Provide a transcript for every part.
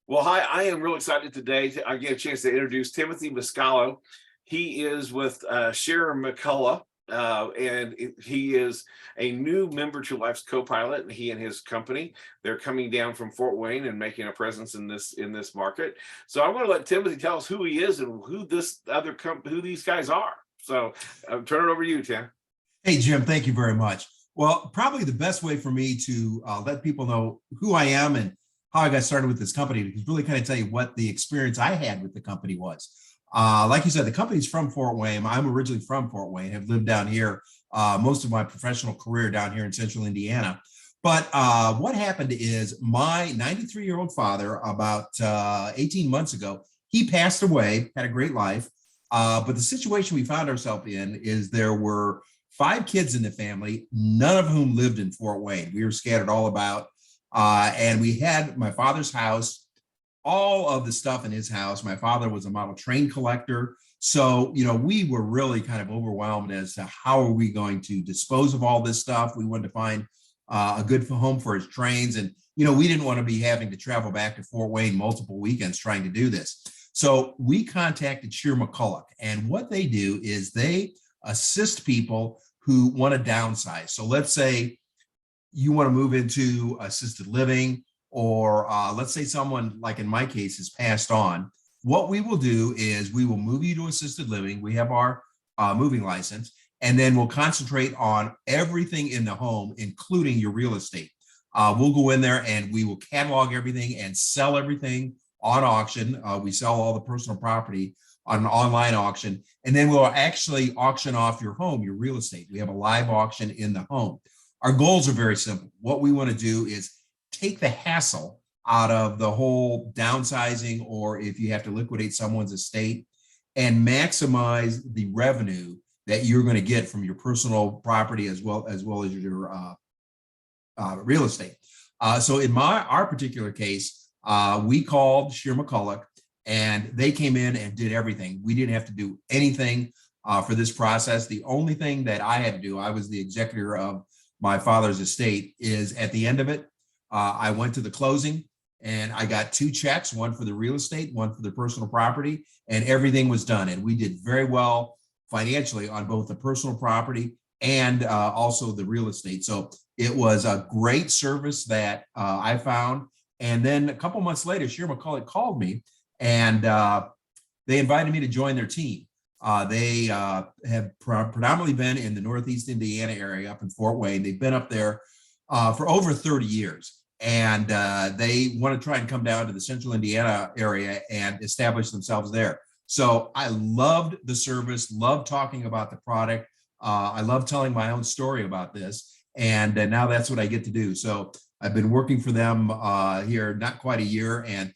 Well, hi, I am real excited today. I get a chance to introduce Timothy Maniscalo. He is with Scheerer McCulloch, and he is a new member to Life's Copilot. And he and his company, they're coming down from Fort Wayne and making a presence in this market. So I want to let Timothy tell us who he is and who these guys are. So turn it over to you, Tim. Hey, Jim, thank you very much. Well, probably the best way for me to let people know who I am and how I got started with this company is really kind of tell you what the experience I had with the company was. Like you said, the company's from Fort Wayne. I'm originally from Fort Wayne, have lived down here most of my professional career down here in central Indiana. But what happened is my 93-year-old father, about 18 months ago, he passed away, had a great life. But the situation we found ourselves in is there were five kids in the family, none of whom lived in Fort Wayne. We were scattered all about. And we had my father's house, all of the stuff in his house. My father was a model train collector. So, we were really kind of overwhelmed as to how are we going to dispose of all this stuff. We wanted to find a good home for his trains. And, we didn't want to be having to travel back to Fort Wayne multiple weekends trying to do this. So we contacted Scheerer McCulloch. And what they do is they assist people who want to downsize. So let's say you want to move into assisted living, or let's say someone, like in my case, has passed on. What we will do is we will move you to assisted living. We have our moving license, and then we'll concentrate on everything in the home, including your real estate. We'll go in there and we will catalog everything and sell everything on auction. We sell all the personal property on an online auction, and then we'll actually auction off your home, your real estate. We have a live auction in the home. Our goals are very simple. What we want to do is take the hassle out of the whole downsizing, or if you have to liquidate someone's estate, and maximize the revenue that you're going to get from your personal property as well as your real estate. So in our particular case, we called Scheerer McCulloch, and they came in and did everything. We didn't have to do anything for this process. The only thing that I had to do, I was the executor of my father's estate, is at the end of it, I went to the closing and I got two checks, one for the real estate, one for the personal property, and everything was done. And we did very well financially on both the personal property and also the real estate. So it was a great service that I found. And then a couple months later, Scheerer McCulloch called me, and they invited me to join their team. They have predominantly been in the Northeast Indiana area up in Fort Wayne. They've been up there for over 30 years. And they want to try and come down to the central Indiana area and establish themselves there. So I loved the service, loved talking about the product. I love telling my own story about this. And now that's what I get to do. So I've been working for them here not quite a year, and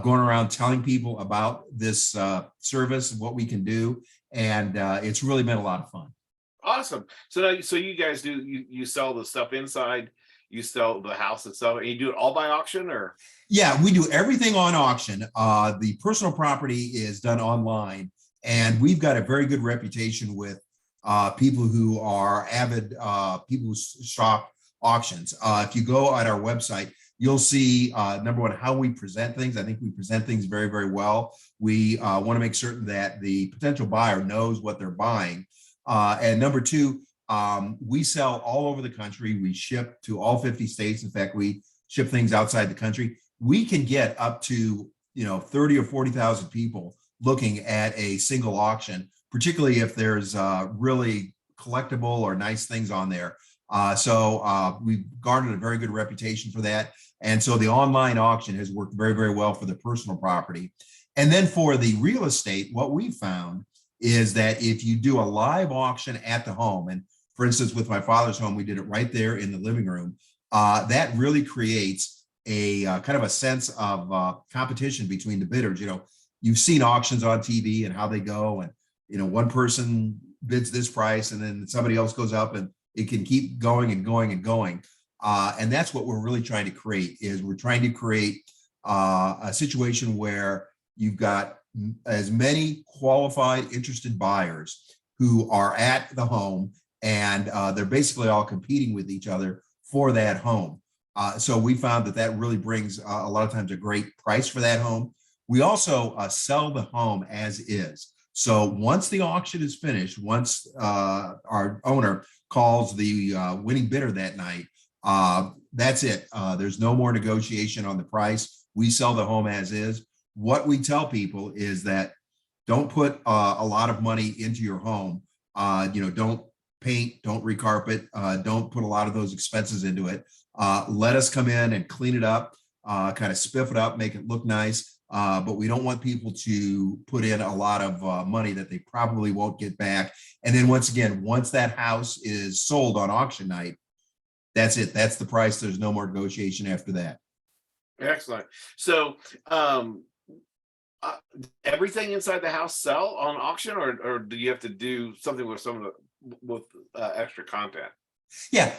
going around telling people about this service and what we can do. And it's really been a lot of fun. Awesome. So now, so you guys do you sell the stuff inside, you sell the house itself, and you do it all by auction, or? Yeah, we do everything on auction. The personal property is done online, and we've got a very good reputation with people who are avid people who shop auctions. If you go on our website, you'll see number one, how we present things. I think we present things very, very well. We want to make certain that the potential buyer knows what they're buying. And number two, we sell all over the country. We ship to all 50 states. In fact, we ship things outside the country. We can get up to 30 or 40,000 people looking at a single auction, particularly if there's really collectible or nice things on there. So we've garnered a very good reputation for that. And so the online auction has worked very, very well for the personal property. And then for the real estate, what we found is that if you do a live auction at the home, and for instance, with my father's home, we did it right there in the living room, that really creates a kind of a sense of competition between the bidders. You've seen auctions on TV and how they go, and one person bids this price and then somebody else goes up, and it can keep going and going and going. And that's what we're really trying to create, is we're trying to create a situation where you've got as many qualified, interested buyers who are at the home, and they're basically all competing with each other for that home. So we found that that really brings a lot of times a great price for that home. We also sell the home as is. So once the auction is finished, once our owner calls the winning bidder that night, that's it. There's no more negotiation on the price. We sell the home as is. What we tell people is that don't put a lot of money into your home. Don't paint, don't recarpet, don't put a lot of those expenses into it. Let us come in and clean it up, kind of spiff it up, make it look nice. But we don't want people to put in a lot of money that they probably won't get back. And then once again, once that house is sold on auction night, that's it. That's the price. There's no more negotiation after that. Excellent. So, everything inside the house sell on auction, or do you have to do something with some of the extra content? Yeah.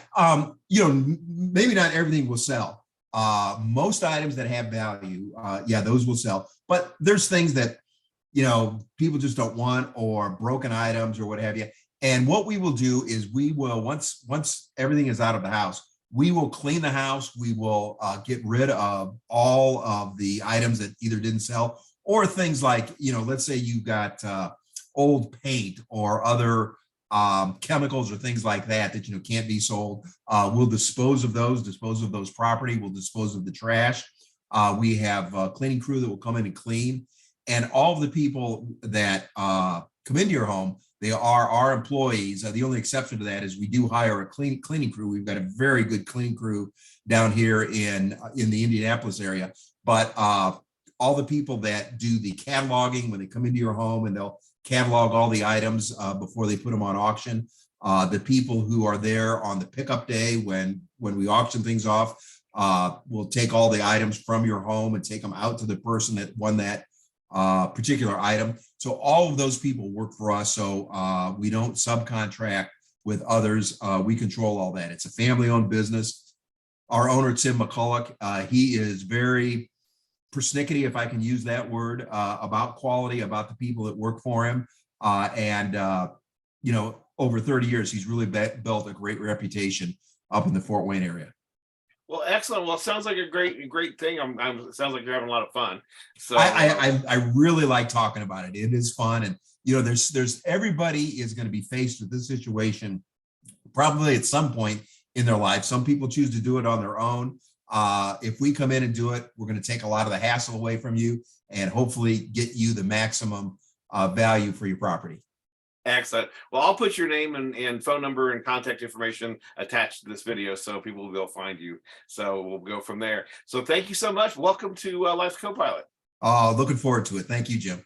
Maybe not everything will sell. Most items that have value, yeah, those will sell. But there's things that, people just don't want, or broken items or what have you. And what we will do is we will, once everything is out of the house, we will clean the house. We will get rid of all of the items that either didn't sell, or things like, let's say you got old paint or other chemicals or things like that can't be sold. We'll dispose of those property. We'll dispose of the trash. We have a cleaning crew that will come in and clean. And all of the people that come into your home, they are our employees. The only exception to that is we do hire a cleaning crew. We've got a very good cleaning crew down here in the Indianapolis area. But all the people that do the cataloging when they come into your home, and they'll catalog all the items before they put them on auction. The people who are there on the pickup day when we auction things off will take all the items from your home and take them out to the person that won that particular item. So all of those people work for us. So we don't subcontract with others. We control all that. It's a family-owned business. Our owner, Tim McCulloch, he is very persnickety, if I can use that word, about quality, about the people that work for him. Over 30 years, he's really built a great reputation up in the Fort Wayne area. Well, excellent. Well, it sounds like a great thing. It sounds like you're having a lot of fun. So I really like talking about it. It is fun. And, there's everybody is going to be faced with this situation probably at some point in their life. Some people choose to do it on their own. If we come in and do it, we're going to take a lot of the hassle away from you and hopefully get you the maximum value for your property. Excellent. Well, I'll put your name and phone number and contact information attached to this video so people will be able to find you. So we'll go from there. So thank you so much. Welcome to Life's Copilot. Looking forward to it. Thank you, Jim.